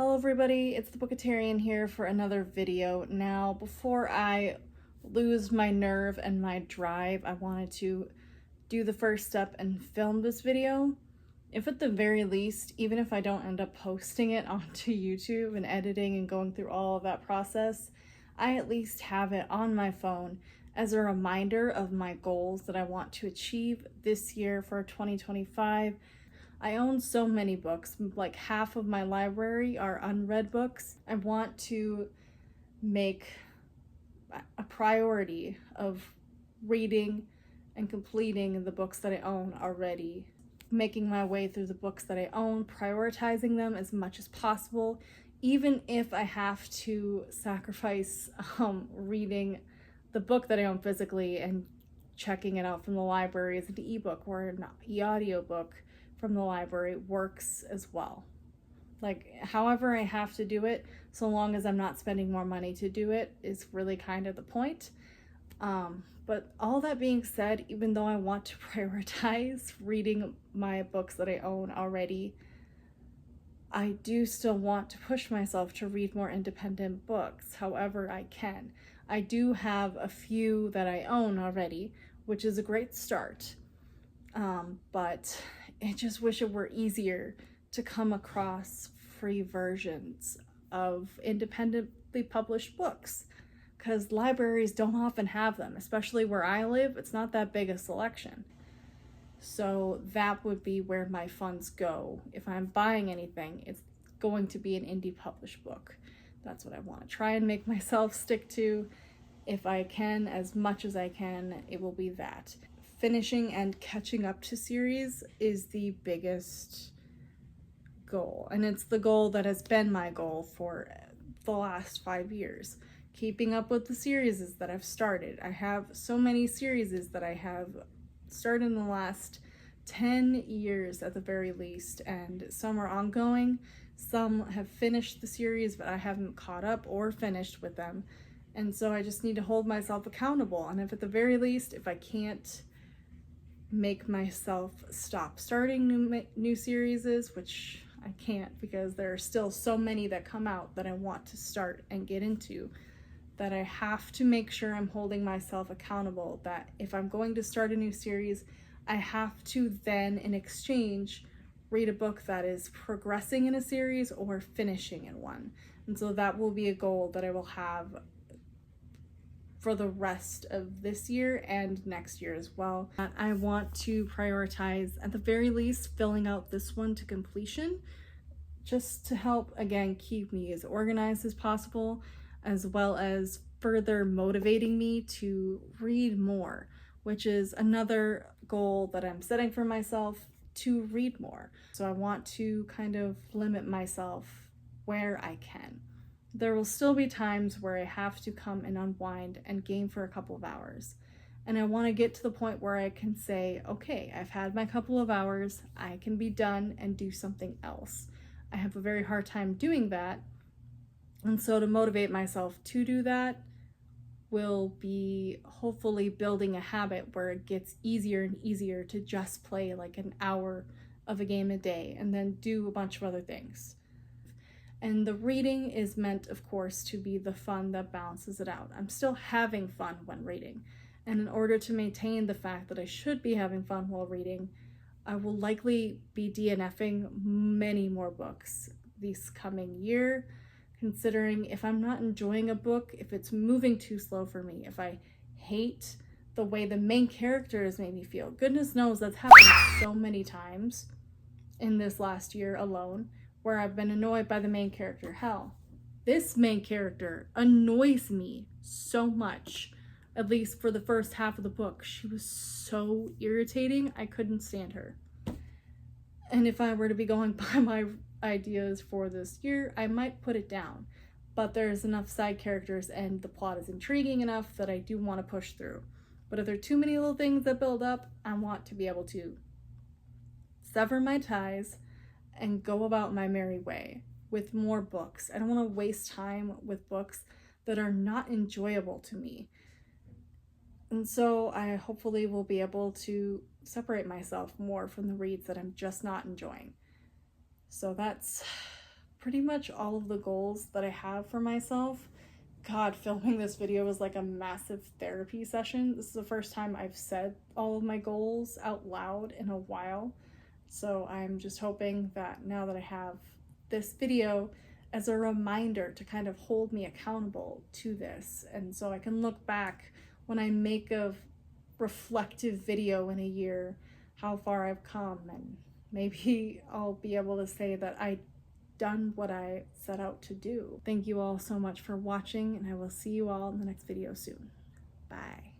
Hello everybody, it's the Bookatarian here for another video. Now, before I lose my nerve and my drive, I wanted to do the first step and film this video. If at the very least, even if I don't end up posting it onto YouTube and editing and going through all of that process, I at least have it on my phone as a reminder of my goals that I want to achieve this year for 2025. I own so many books, like half of my library are unread books. I want to make a priority of reading and completing the books that I own already, making my way through the books that I own, prioritizing them as much as possible, even if I have to sacrifice reading the book that I own physically and checking it out from the library as an ebook or an e-audiobook from the library works as well. Like, however I have to do it, so long as I'm not spending more money to do it, is really kind of the point. But all that being said, even though I want to prioritize reading my books that I own already, I do still want to push myself to read more independent books however I can. I do have a few that I own already, which is a great start. But I just wish it were easier to come across free versions of independently published books, because libraries don't often have them, especially where I live. It's not that big a selection. So that would be where my funds go. If I'm buying anything, it's going to be an indie published book. That's what I want to try and make myself stick to. If I can, as much as I can, it will be that. Finishing and catching up to series is the biggest goal, and it's the goal that has been my goal for the last 5 years. Keeping up with the series that I've started. I have so many series that I have started in the last 10 years at the very least, and some are ongoing. Some have finished the series, but I haven't caught up or finished with them. And so I just need to hold myself accountable. And if at the very least, if I can't make myself stop starting new series, which I can't, because there are still so many that come out that I want to start and get into, that I have to make sure I'm holding myself accountable, that if I'm going to start a new series, I have to then, in exchange, read a book that is progressing in a series or finishing in one. And so that will be a goal that I will have for the rest of this year and next year as well. I want to prioritize, at the very least, filling out this one to completion, just to help, again, keep me as organized as possible, as well as further motivating me to read more, which is another goal that I'm setting for myself, to read more. So I want to kind of limit myself where I can. There will still be times where I have to come and unwind and game for a couple of hours. And I want to get to the point where I can say, okay, I've had my couple of hours, I can be done and do something else. I have a very hard time doing that. And so to motivate myself to do that will be hopefully building a habit where it gets easier and easier to just play like an hour of a game a day and then do a bunch of other things. And the reading is meant, of course, to be the fun that balances it out. I'm still having fun when reading. And in order to maintain the fact that I should be having fun while reading, I will likely be DNFing many more books this coming year, considering if I'm not enjoying a book, if it's moving too slow for me, if I hate the way the main characters make me feel. Goodness knows that's happened so many times in this last year alone, where I've been annoyed by the main character. Hell, this main character annoys me so much, at least for the first half of the book. She was so irritating, I couldn't stand her. And if I were to be going by my ideas for this year, I might put it down. But there's enough side characters and the plot is intriguing enough that I do want to push through. But if there are too many little things that build up, I want to be able to sever my ties and go about my merry way with more books. I don't want to waste time with books that are not enjoyable to me. And so I hopefully will be able to separate myself more from the reads that I'm just not enjoying. So that's pretty much all of the goals that I have for myself. God, filming this video was like a massive therapy session. This is the first time I've said all of my goals out loud in a while. So I'm just hoping that now that I have this video as a reminder to kind of hold me accountable to this, and so I can look back when I make a reflective video in a year, how far I've come, and maybe I'll be able to say that I done what I set out to do. Thank you all so much for watching, and I will see you all in the next video soon. Bye.